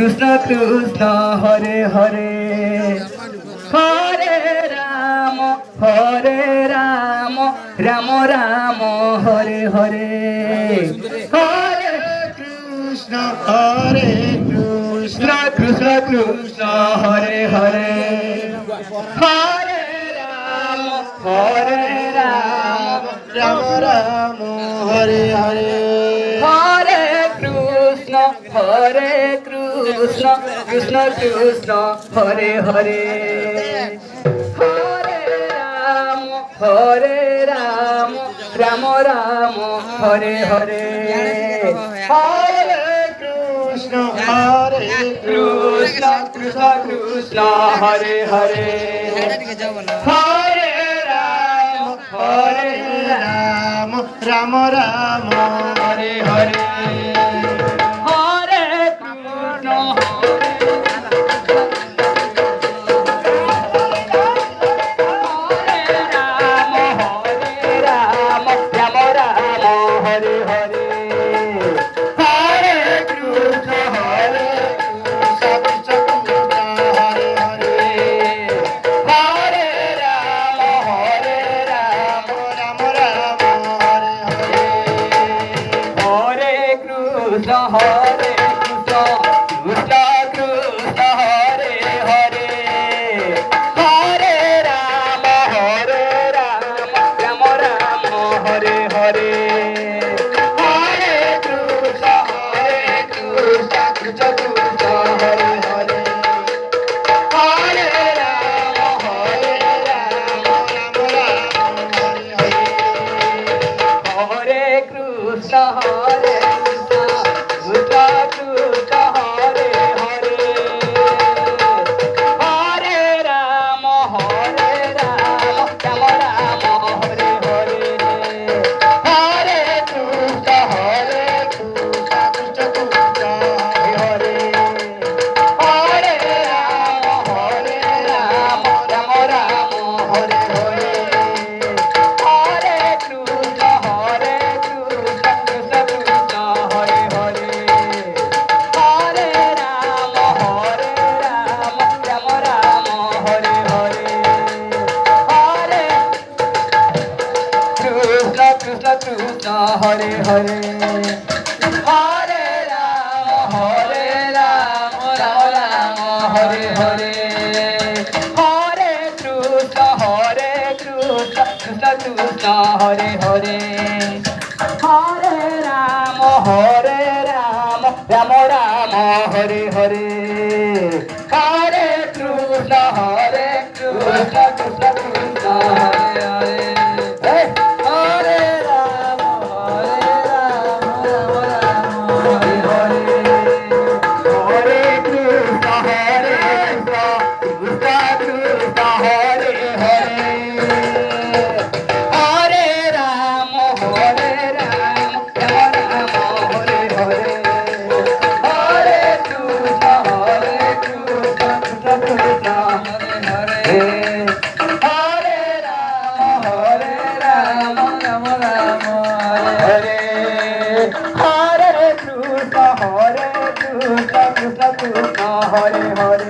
Krishna Krishna Hare Hare Hare Ram Ram Ram Hare Hare Hare Krishna Hare Krishna Krishna Krishna Hare Hare Hare Ram Ram Ram Hare Hare Hare Krishna Krishna Krishna Hare Hare Hare Ram Ram Ram Hare Hare Hare Krishna Hare Krishna Krishna Krishna Hare Hare Hare Ram Ram Ram Ram Hare Hare Hare Krishna Hare Ram Ram Ram Hare Hare Hare Krishna Hare Hare Ram Ram Ram Hare Hare Krishna Hare Krishna Krishna Krishna Hare Hare Hare Ram Ram Ram Hare Hare Hare Krishna Krishna Krishna Hare Hare Hare Ram Hare Krishna Hare Krishna Krishna Krishna Hare Hare Hare Ram Ram Ram Hare Hare Hare Krishna Hare Hare Hare Ram Ram Ram Hare Hare Hare Krishna Krishna Krishna Hare Hare Hare Ram Ram Ram Hare Hare Hare Krishna Krishna Krishna Hare Hare Hare Ram Ram Hare Hare Hare Krishna Krishna Krishna Hare Hare Hare Ram Ram Ram Hare Hare Hare Krishna Krishna Krishna Hare Hare Hare Ram Ram Hare Hare Hare Krishna Krishna Krishna Hare Hare Hare Ram Ram Ram Hare Hare Hare Krishna Krishna Krishna Hare Hare Hare Ram Ram Ram Hare Hare Krishna Krishna Krishna Hare Hare